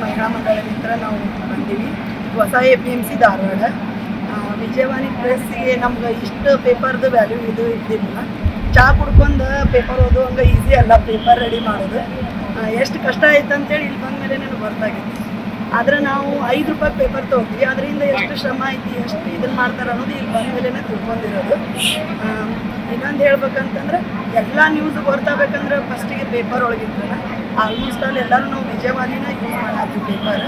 ಮಹಿಳಾ ಮಂಡಳದಿಂದ ನಾವು ಬಂದೀವಿ. ಹೊಸ APMC ಧಾರವಾಡ. ವಿಜಯವಾಣಿ ಪ್ರೆಸ್ಸಿಗೆ ನಮ್ಗೆ ಇಷ್ಟು ಪೇಪರ್ದು ವ್ಯಾಲ್ಯೂ ಇದ್ದಿಲ್ಲ. ಚಹಾ ಕುಡ್ಕೊಂಡು ಪೇಪರ್ ಓದು ಹಂಗೆ ಈಸಿ ಅಲ್ಲ ಪೇಪರ್ ರೆಡಿ ಮಾಡೋದು. ಎಷ್ಟು ಕಷ್ಟ ಆಯ್ತು ಅಂತೇಳಿ ಇಲ್ಲಿ ಬಂದ ಮೇಲೆ ನನಗೆ ಗೊತ್ತಾಗಿದೆ. ಆದರೆ ನಾವು 5 ರೂಪಾಯಿ ಪೇಪರ್ ತೊಗೊತೀವಿ, ಅದರಿಂದ ಎಷ್ಟು ಶ್ರಮ ಐತಿ, ಎಷ್ಟು ಇದನ್ನು ಮಾಡ್ತಾರೆ ಅನ್ನೋದು ಇಲ್ಲಿ ಬಂದ ಮೇಲೆ ತಿಳ್ಕೊಂಡಿರೋದು. ಇನ್ನೊಂದು ಹೇಳ್ಬೇಕಂತಂದ್ರೆ ಎಲ್ಲ ನ್ಯೂಸ್ ಗೊತ್ತಾಗಬೇಕಂದ್ರೆ ಫಸ್ಟಿಗೆ ಪೇಪರ್ ಒಳಗಿರ್ತದೆ. ಆಲ್ಮೋಸ್ಟ್ ಅಲ್ಲಿ ಎಲ್ಲರೂ ನಾವು ವಿಜಯವಾಣಿನ ಯೂಸ್ ಮಾಡತ್ತೀವಿ ಪೇಪರ್.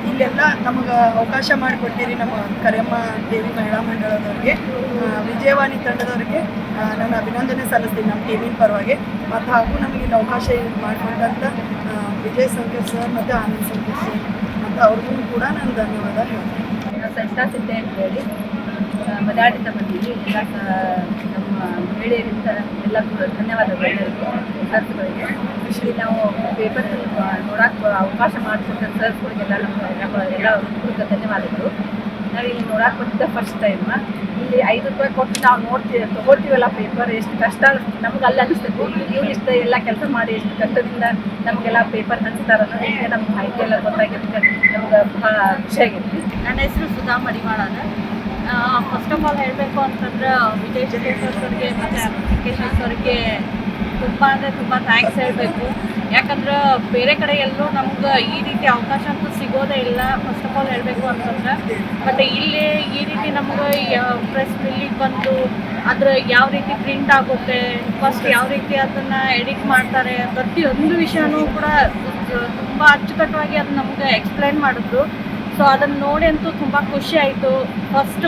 ಇಲ್ಲೆಲ್ಲ ನಮಗೆ ಅವಕಾಶ ಮಾಡಿಕೊಟ್ಟಿರಿ ನಮ್ಮ ಕರೆಯಮ್ಮ ದೇವಿ ಮಹಿಳಾ ಮಂಡಳದವ್ರಿಗೆ, ವಿಜಯವಾಣಿ ತಂಡದವ್ರಿಗೆ ನಾನು ಅಭಿನಂದನೆ ಸಲ್ಲಿಸ್ತೀನಿ ನಮ್ಮ ಟೀಮಿನ ಪರವಾಗಿ. ಮತ್ತು ಹಾಗೂ ನಮಗೆ ಇಲ್ಲಿ ಅವಕಾಶ ಮಾಡಿಕೊಟ್ಟಂಥ ವಿಜಯ್ ಶಂಕರ್ ಸರ್ ಮತ್ತು ಆನಂದ್ ಶಂಕರ್ ಸರ್ ಮತ್ತು ಅವ್ರಿಗೂ ಕೂಡ ನಾನು ಧನ್ಯವಾದ ಹೇಳ್ತೀನಿ. ಸಂಸ್ಥಾ ಸಿದ್ದೆ ಅಂತೇಳಿ ಮದಾಡಿಂದ ಬಂದೀವಿ. ಎಲ್ಲ ನಮ್ಮ ಮಹಿಳೆಯರಿಂದ ಎಲ್ಲರಿಗೂ ಧನ್ಯವಾದಗಳು ಎಲ್ಲರಿಗೂ ಸರ್ಸ್ಗಳಿಗೆ. ಇಲ್ಲಿ ನಾವು ಪೇಪರ್ ನೋಡೋಕೆ ಅವಕಾಶ ಮಾಡಿಕೊಟ್ಟ ಸರ್ಸ್ಗಳಿಗೆಲ್ಲ ನಮ್ಮ ಎಲ್ಲ ಧನ್ಯವಾದಗಳು. ನಾವು ಇಲ್ಲಿ ನೋಡೋಕೆ ಬಂದಿದ್ದ ಫಸ್ಟ್ ಟೈಮ್. ಇಲ್ಲಿ 5 ರೂಪಾಯಿ ಕೊಟ್ಟು ನಾವು ತೊಗೊಳ್ತೀವಲ್ಲ ಪೇಪರ್, ಎಷ್ಟು ಕಷ್ಟ ನಮ್ಗೆ ಅಲ್ಲಿ ಅನಿಸ್ತೈತಿ. ಇವ್ರು ಇಷ್ಟ ಎಲ್ಲ ಕೆಲಸ ಮಾಡಿ ಎಷ್ಟು ಕಷ್ಟದಿಂದ ನಮಗೆಲ್ಲ ಪೇಪರ್ ಹಂಚ್ತಾರೆ ಅನ್ನೋದಕ್ಕೆ ನಮ್ಗೆ ಮಾಹಿತಿ ಎಲ್ಲ ಗೊತ್ತಾಗಿರುತ್ತೆ. ನಮ್ಗೆ ಭಾಳ ಖುಷಿಯಾಗಿತ್ತು. ನನ್ನ ಹೆಸರು ಸುಧಾ ಮಡಿವಾಳದ. ಫಸ್ಟ್ ಆಫ್ ಆಲ್ ಹೇಳಬೇಕು ಅಂತಂದ್ರೆ ವಿಜಯ್ ಶಂಕರ್ ಸರ್ಗೆ ಮತ್ತು ಅಪ್ಲಿಕೇಶನ್ ಸರ್ಗೆ ತುಂಬ ಅಂದರೆ ತುಂಬ ಥ್ಯಾಂಕ್ಸ್ ಹೇಳಬೇಕು. ಯಾಕಂದ್ರೆ ಬೇರೆ ಕಡೆ ಎಲ್ಲೂ ನಮ್ಗೆ ಈ ರೀತಿ ಅವಕಾಶ ಅಂತೂ ಸಿಗೋದೇ ಇಲ್ಲ ಫಸ್ಟ್ ಆಫ್ ಆಲ್ ಹೇಳಬೇಕು ಅಂತಂದ್ರೆ. ಬಟ್ ಇಲ್ಲಿ ಈ ರೀತಿ ನಮ್ಗೆ ಪ್ರೆಸ್ ರಿಲೀಸ್ ಬಂದು ಅದ್ರ ಯಾವ ರೀತಿ ಪ್ರಿಂಟ್ ಆಗುತ್ತೆ, ಫಸ್ಟ್ ಯಾವ ರೀತಿ ಅದನ್ನು ಎಡಿಟ್ ಮಾಡ್ತಾರೆ, ಪ್ರತಿಯೊಂದು ವಿಷಯನೂ ಕೂಡ ತುಂಬ ಅಚ್ಚುಕಟ್ಟಾಗಿ ಅದು ನಮ್ಗೆ ಎಕ್ಸ್ಪ್ಲೈನ್ ಮಾಡಿದ್ರು. ಸೊ ಅದನ್ನು ನೋಡಿ ಅಂತೂ ತುಂಬ ಖುಷಿ ಆಯಿತು. ಫಸ್ಟ್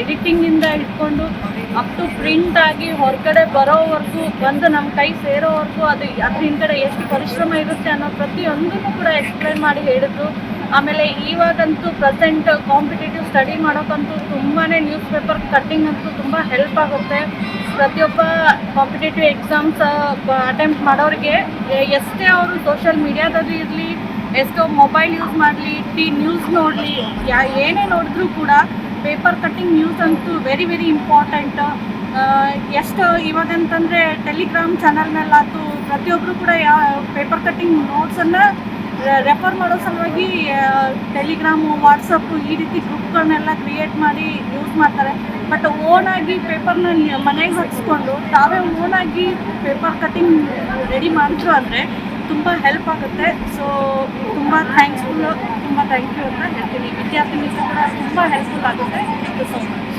ಎಡಿಟಿಂಗಿಂದ ಹಿಡ್ಕೊಂಡು ಅಪ್ ಟು ಪ್ರಿಂಟ್ ಆಗಿ ಹೊರಗಡೆ ಬರೋವರೆಗೂ ಬಂದು ನಮ್ಮ ಕೈ ಸೇರೋವರೆಗೂ ಅದ್ರ ಹಿಂದ್ಗಡೆ ಎಷ್ಟು ಪರಿಶ್ರಮ ಇರುತ್ತೆ ಅನ್ನೋ ಪ್ರತಿಯೊಂದನ್ನು ಕೂಡ ಎಕ್ಸ್ಪ್ಲೈನ್ ಮಾಡಿ ಹೇಳಿದ್ರು. ಆಮೇಲೆ ಇವಾಗಂತೂ ಪ್ರೆಸೆಂಟ್ ಕಾಂಪಿಟೇಟಿವ್ ಸ್ಟಡಿ ಮಾಡೋಕ್ಕಂತೂ ತುಂಬಾ ನ್ಯೂಸ್ ಪೇಪರ್ ಕಟ್ಟಿಂಗ್ ಅಂತೂ ತುಂಬ ಹೆಲ್ಪ್ ಆಗುತ್ತೆ. ಪ್ರತಿಯೊಬ್ಬ ಕಾಂಪಿಟೇಟಿವ್ ಎಕ್ಸಾಮ್ಸ್ ಅಟೆಂಪ್ಟ್ ಮಾಡೋರಿಗೆ ಎಷ್ಟೇ ಅವರು ಸೋಷಿಯಲ್ ಮೀಡಿಯಾದಲ್ಲಿ ಇರಲಿ, ಎಷ್ಟೋ ಮೊಬೈಲ್ ಯೂಸ್ ಮಾಡಲಿ, ನ್ಯೂಸ್ ನೋಡಲಿ, ಏನೇ ನೋಡಿದ್ರೂ ಕೂಡ ಪೇಪರ್ ಕಟ್ಟಿಂಗ್ ನ್ಯೂಸ್ ಅಂತೂ ವೆರಿ ವೆರಿ ಇಂಪಾರ್ಟೆಂಟ್. ಎಷ್ಟು ಇವಾಗಂತಂದರೆ ಟೆಲಿಗ್ರಾಮ್ ಚಾನಲ್ನಲ್ಲಾಯ್ತು ಪ್ರತಿಯೊಬ್ಬರು ಕೂಡ ಪೇಪರ್ ಕಟ್ಟಿಂಗ್ ನೋಟ್ಸನ್ನು ರೆಫರ್ ಮಾಡೋ ಸಲುವಾಗಿ ಟೆಲಿಗ್ರಾಮು, ವಾಟ್ಸಪ್ಪು ಈ ರೀತಿ ಗ್ರೂಪ್ಗಳನ್ನೆಲ್ಲ ಕ್ರಿಯೇಟ್ ಮಾಡಿ ಯೂಸ್ ಮಾಡ್ತಾರೆ. ಬಟ್ ಓನಾಗಿ ಪೇಪರ್ನ ಮನೆಗೆ ಹಚ್ಕೊಂಡು ತಾವೇ ಓನಾಗಿ ಪೇಪರ್ ಕಟ್ಟಿಂಗ್ ರೆಡಿ ಮಾಡಿದ್ರು ಅಂದರೆ ತುಂಬ ಹೆಲ್ಪ್ ಆಗುತ್ತೆ. ಸೊ ತುಂಬ ಥ್ಯಾಂಕ್ ಯು ಅಂತ ಹೇಳ್ತೀನಿ. ವಿದ್ಯಾರ್ಥಿನಿಗೂ ಕೂಡ ತುಂಬ ಹೆಲ್ಪ್ಫುಲ್ ಆಗುತ್ತೆ. Thank you so much.